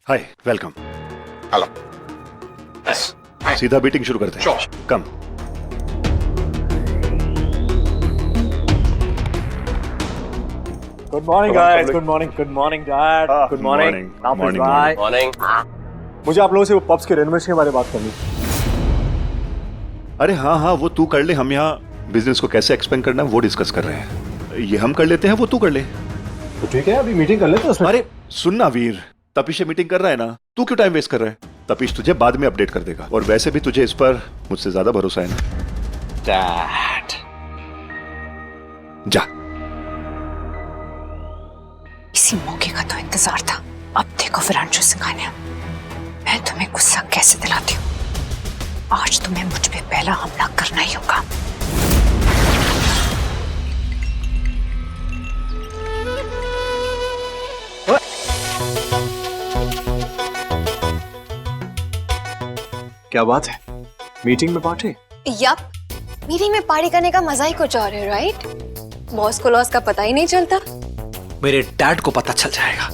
हाय, welcome. Hello. Yes. सीधा meeting शुरू करते हैं। Sure. Come. Good morning, Come on, guys. public. Good morning. Good morning, Dad. Good morning. morning. Now, please, Morning, bye. Morning. मुझे आप लोगों से वो पब्स के रेनोवेशन के बारे में बात करनी थी। अरे हाँ हाँ, वो तू कर ले। हम यहाँ बिजनेस को कैसे एक्सपेंड करना है वो डिस्कस कर रहे हैं। ये हम कर लेते हैं, वो तू कर ले। तो ठीक है, अभी मीटिंग कर लेते हैं उसमें। अरे सुनना वीर, तपीश से मीटिंग कर रहा है ना, तू क्यों टाइम वेस्ट कर रहा है? तपीश तुझे बाद में अपडेट कर देगा, और वैसे भी तुझे इस पर मुझसे ज्यादा भरोसा है ना। Dad. जा। इसी मौके का तो इंतजार था। अब देखो विरांशु सिंघानिया, मैं तुम्हें गुस्सा कैसे दिलाती हूँ। आज तुम्हें मुझ पे पहला हमला करना ही होगा। क्या बात है? मीटिंग में पार्टी? यप, मीटिंग में पार्टी करने का मजा ही कुछ और है, राइट? बॉस को लॉस का पता ही नहीं चलता। मेरे डैड को पता चल जाएगा।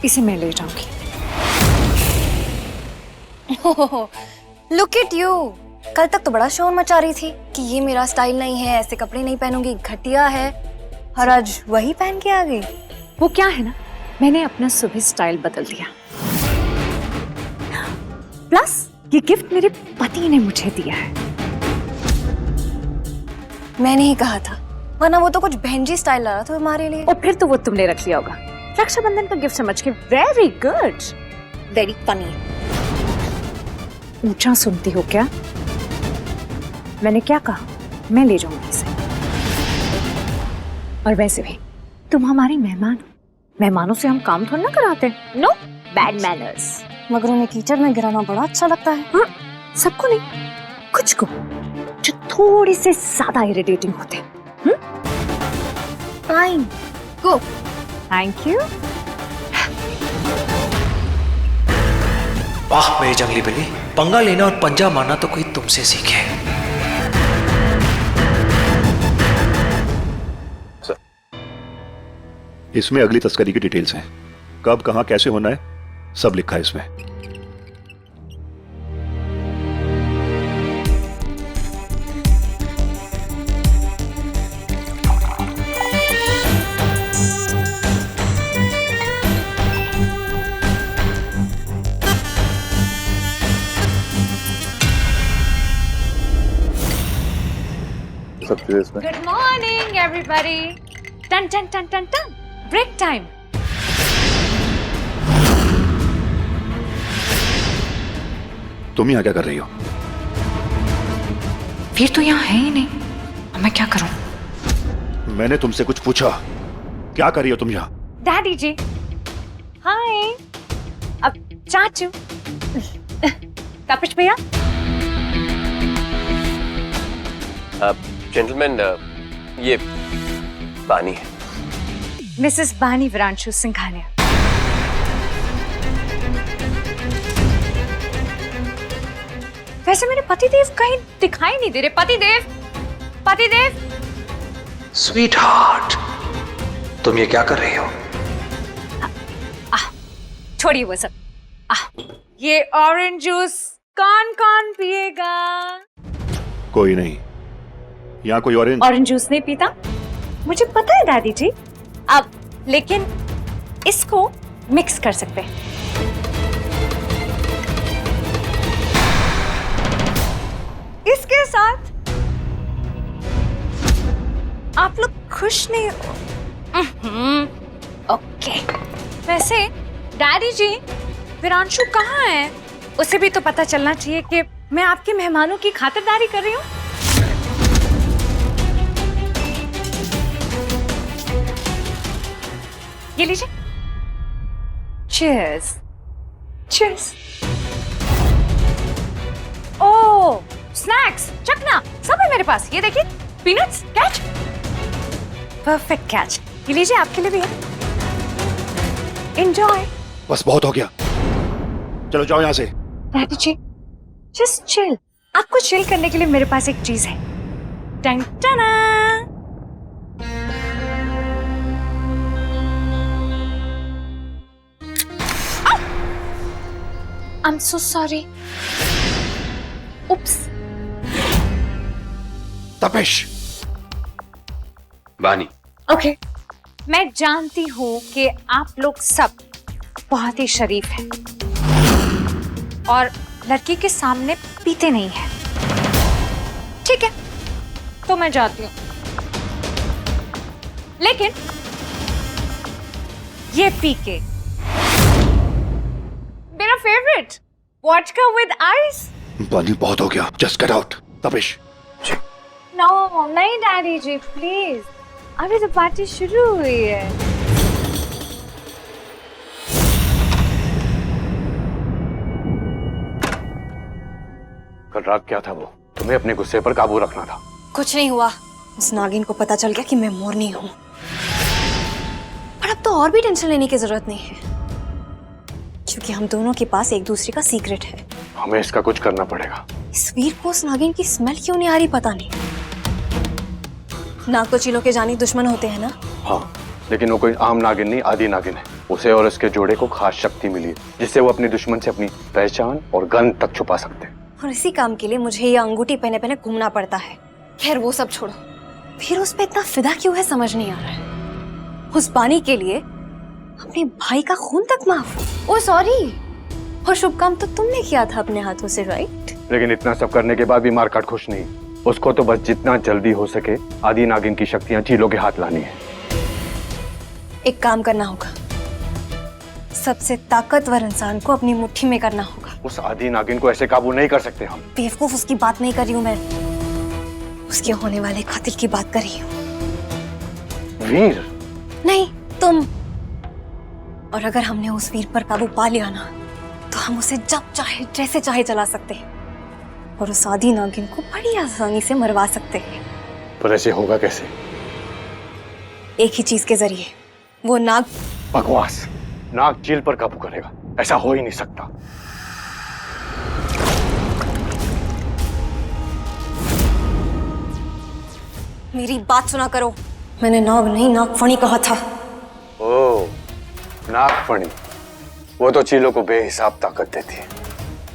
इसे मैं ले जाऊंगी। Look at you. कल तक तो बड़ा शोर मचा रही थी कि ये मेरा स्टाइल नहीं है, ऐसे कपड़े नहीं पहनूंगी, घटिया है, और आज वही पहन के आ गई। वो क्या है ना, मैंने अपना सुबह स्टाइल बदल दिया। प्लस ये गिफ्ट मेरे पति ने मुझे दिया है। मैंने ही कहा था, वरना वो तो कुछ बहनजी स्टाइल ला रहा था हमारे लिए। और फिर तो वो तुमने रख लिया होगा रक्षाबंधन का गिफ्ट समझ के। Very good, very funny. ऊंचा सुनती हो क्या? मैंने क्या कहा? मैं ले जाऊंगी इसे। और वैसे भी तुम हमारी मेहमान हो, मेहमानों से हम काम थोड़ा ना कराते। No bad manners. मगर उन्हें कीचड़ में गिराना बड़ा अच्छा लगता है। हाँ, सबको नहीं, कुछ को जो थोड़ी से ज्यादा इरिटेटिंग होते हैं। Fine, go. Thank you. वाह मेरी जंगली बिल्ली, पंगा लेना और पंजा मारना तो कोई तुमसे सीखे। इसमें अगली तस्करी की डिटेल्स हैं। कब, कहां, कैसे होना है, सब लिखा है इसमें। सब चीजें इसमें। Good morning, everybody. Dun dun dun dun dun. Break time. तुम यहाँ क्या कर रही हो? फिर तो यहाँ है ही नहीं, अब मैं क्या करूं? मैंने तुमसे कुछ पूछा, क्या कर रही हो तुम यहाँ? डैडी जी, हाय। अब चाचू, तपिश भैया। जेंटलमैन, ये बानी है। मिसेस बानी विरांशु सिंघानिया। वैसे मेरे पतिदेव कहीं दिखाई नहीं दे रहे। पतिदेव, पतिदेव। स्वीट हार्ट, तुम ये क्या कर रही हो? छोड़िए वो सब। ये ऑरेंज जूस कौन कौन पिएगा? कोई नहीं, यहाँ कोई ऑरेंज जूस नहीं पीता, मुझे पता है दादी जी। अब लेकिन इसको मिक्स कर सकते हैं। इसके साथ आप लोग खुश नहीं हो? ओके। वैसे डैडी जी, विरांशु कहाँ है? उसे भी तो पता चलना चाहिए कि मैं आपके मेहमानों की खातिरदारी कर रही हूँ। ये लीजिए। Cheers. Cheers. ओह, स्नैक्स, चखना सब है मेरे पास। ये देखिए, पीनट्स, कैच, परफेक्ट कैच। ये लीजिए, आपके लिए भी है। एंजॉय। बस बहुत हो गया, चलो जाओ यहाँ से। डैडी जी, जस्ट चिल। आपको चिल करने के लिए मेरे पास एक चीज है। टन टना। I'm so sorry. Oops. Tapesh, बानी, Okay. मैं जानती हूँ कि आप लोग सब बहुत ही शरीफ हैं और लड़की के सामने पीते नहीं हैं। ठीक है, तो मैं जाती हूँ। लेकिन ये पी के मेरा फेवरेट वोडका विद आइस। बानी बहुत हो गया, just get out. Tapesh, no नहीं डैडी जी, प्लीज, अभी तो पार्टी शुरू हुई है। कल रात क्या था वो? तुम्हें अपने गुस्से पर काबू रखना था। कुछ नहीं हुआ। उस नागिन को पता चल गया कि मैं मोरनी हूँ। पर अब तो और भी टेंशन लेने की जरूरत नहीं है, क्योंकि हम दोनों के पास एक दूसरे का सीक्रेट है। हमें इसका कुछ करना पड़ेगा। इस वीर को उस नागिन की स्मेल क्यों नहीं आ रही पता नहीं। नाग तो चीलों के जानी दुश्मन होते हैं ना। हाँ, लेकिन वो कोई आम नागिन नहीं, आदि नागिन है। उसे और उसके जोड़े को खास शक्ति मिली है, जिससे वो अपने दुश्मन से अपनी पहचान और गंध तक छुपा सकते हैं। और इसी काम के लिए मुझे ये अंगूठी पहने पहने घूमना पड़ता है। खैर वो सब छोड़ो, फिर उस पे इतना फिदा क्यों है समझ नहीं आ रहा है। उस बानी के लिए अपने भाई का खून तक माफ। ओ सॉरी, और शुभ काम तो तुमने किया था अपने हाथों से, राइट? लेकिन इतना सब करने के बाद भी मारकाट खुश नहीं। उसको तो बस जितना जल्दी हो सके आदि नागिन की शक्तियां चीलों के हाथ लानी है। एक काम करना होगा, सबसे ताकतवर इंसान को अपनी मुट्ठी में करना होगा। उस आदि नागिन को ऐसे काबू नहीं कर सकते हम। बेवकूफ, उसकी बात नहीं कर रही हूँ मैं, उसके होने वाले कातिल की बात कर रही हूँ। वीर? नहीं, तुम। और अगर हमने उस वीर पर काबू पा लिया ना, तो हम उसे जब चाहे जैसे चाहे चला सकते हैं और उस आदि नागिन को बड़ी आसानी से मरवा सकते हैं। पर ऐसे होगा कैसे? एक ही चीज के जरिए। वो नाग। बकवास। नाग चील पर काबू करेगा, ऐसा हो ही नहीं सकता। मेरी बात सुना करो, मैंने नाग नहीं नागफणी कहा था। ओ, नागफणी, वो तो चीलों को बेहिसाब ताकत देती है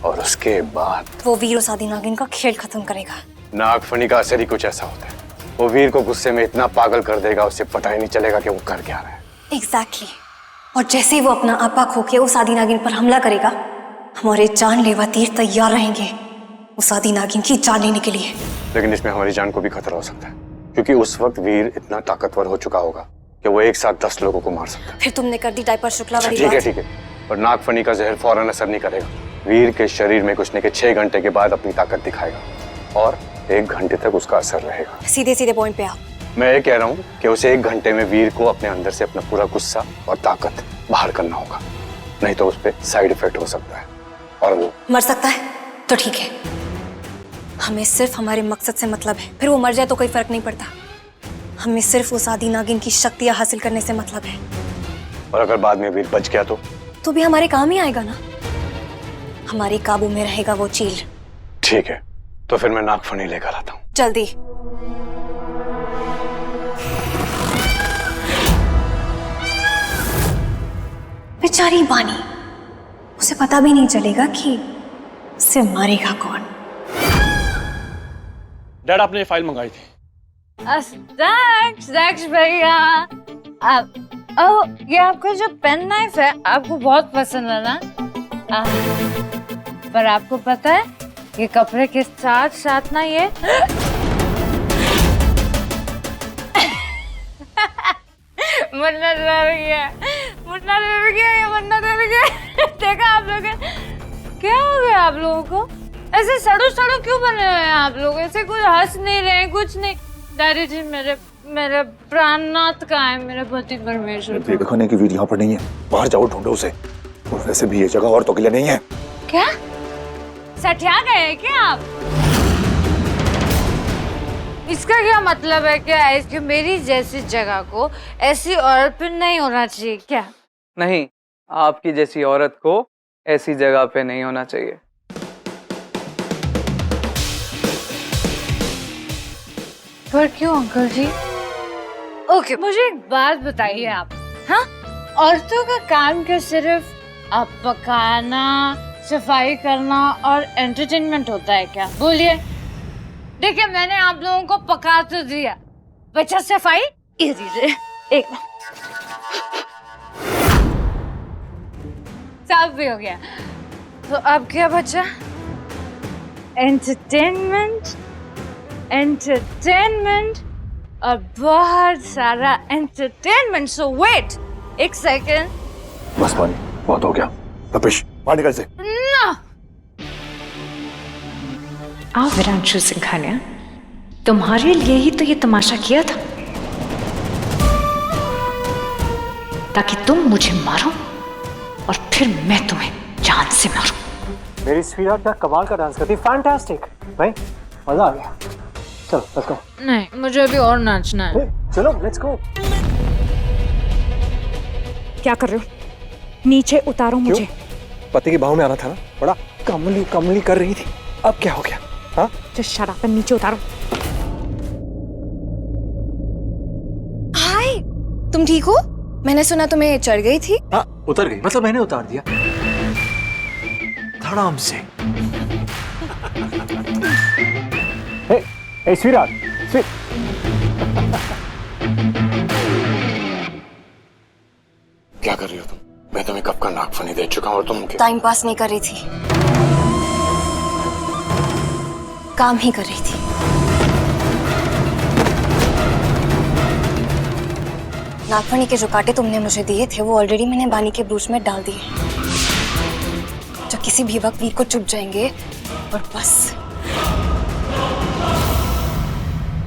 और उसके बाद वो वीर उस आदि नागिन का खेल खत्म करेगा। नागफणी का असर ही कुछ ऐसा होता है, वो वीर को गुस्से में इतना पागल कर देगा उसे पता ही नहीं चलेगा कि वो कर क्या रहा है। एग्जैक्टली। और जैसे ही वो अपना आपा खो के उस आदि नागिन पर हमला करेगा, हमारे जानलेवा तीर तैयार रहेंगे उस आदि नागिन की जान लेने के लिए। लेकिन इसमें हमारी जान को भी खतरा हो सकता है, क्योंकि उस वक्त वीर इतना ताकतवर हो चुका होगा कि वो एक साथ 10 लोगों को मार सकता है। फिर तुमने कर दी डायपर शुक्ला वाली ठीक है बात। ठीक है, पर नागफणी का जहर फौरन असर नहीं करेगा। वीर के शरीर में घुसने के 6 घंटे के बाद अपनी ताकत दिखाएगा और 1 घंटे तक उसका असर रहेगा। सीधे सीधे पॉइंट पे आओ। मैं ये कह रहा हूँ कि उसे 1 घंटे में वीर को अपने अंदर से अपना पूरा गुस्सा और ताकत बाहर करना होगा, नहीं तो उस पर साइड इफेक्ट हो सकता है और वो मर सकता है। तो ठीक है, हमें सिर्फ हमारे मकसद से मतलब है, फिर वो मर जाए तो कोई फर्क नहीं पड़ता। हमें सिर्फ उस आदि नागिन की शक्तियां हासिल करने से मतलब है। और अगर बाद में वीर बच गया तो भी हमारे काम ही आएगा ना। हमारे काबू में रहेगा वो चील। ठीक है, तो फिर मैं नागफणी लेकर आता हूँ। जल्दी। बेचारी बानी, उसे पता भी नहीं चलेगा कि उसे मारेगा कौन। डैड, आपने ये फाइल मंगाई थी। दक्ष भैया, ये आपका जो पेन नाइफ है आपको बहुत पसंद है ना? पर आपको पता है ये कपड़े के साथ साथ ना ये मुन्ना डर गया, मुन्ना डर गया, ये मुन्ना डर गया। देखा आप लोगों ने? क्या हो गया आप लोगों को? ऐसे सड़ो सड़ो क्यों बने हुए हैं आप लोग? ऐसे कुछ हंस नहीं रहे, कुछ नहीं। डैडी जी, मेरे प्राणनाथ कहाँ है? मेरे पति परमेश्वर। देखो नहीं कि वीर यहाँ पर नहीं है, बाहर जाओ ढूंढो उसे। और वैसे भी ये जगह औरतों के लिए नहीं है। क्या सठिया गए क्या आप? इसका क्या मतलब है क्या कि मेरी जैसी जगह को ऐसी औरत पे नहीं होना चाहिए क्या? नहीं, आपकी जैसी औरत को ऐसी जगह पे नहीं होना चाहिए। पर क्यों अंकल जी? ओके, मुझे एक बात बताइए आप, हाँ? औरतों का काम क्या सिर्फ आप पकाना, सफाई करना और एंटरटेनमेंट होता है क्या? बोलिए। देखिए, मैंने आप लोगों को पका तो दिया, बचा सफाई। ये दीजिए एक साफ भी हो गया। तो अब क्या बचा? एंटरटेनमेंट, एंटरटेनमेंट और बहुत सारा एंटरटेनमेंट। सो वेट एक सेकेंड। बस पानी बहुत हो गया। तपिश बाहर निकल से। ना आओ विरांशु सिंघानिया, तुम्हारे लिए ही तो ये तमाशा किया था, ताकि तुम मुझे मारो और फिर मैं तुम्हें जान से मारूं। मेरी स्वीटहार्ट क्या कमाल का डांस करती, फैंटास्टिक भाई, मजा आ गया। चलो लेट्स गो। नहीं, मुझे अभी और नाचना है। चलो लेट्स गो। क्या कर रहे हो? नीचे उतारो मुझे। पति की बाहों में आना था ना, बड़ा कमली कमली कर रही थी, अब क्या हो गया? हाँ जस्ट शट अप, नीचे उतारो। हाय, तुम ठीक हो? मैंने सुना तुम्हें चढ़ गई थी। हाँ उतर गई, मतलब मैंने उतार दिया धड़ाम से। हे स्वीटहार्ट, क्या कर रही हो तुम? मैं तुम्हें कब का नागफनी दे चुका हूं और तुम टाइम पास नहीं कर रही थी, काम ही कर रही थी। नागफनी के जो कांटे तुमने मुझे दिए थे वो ऑलरेडी मैंने बानी के ब्रूच में डाल दिए, जो किसी भी वक्त वीर को चुभ जाएंगे और बस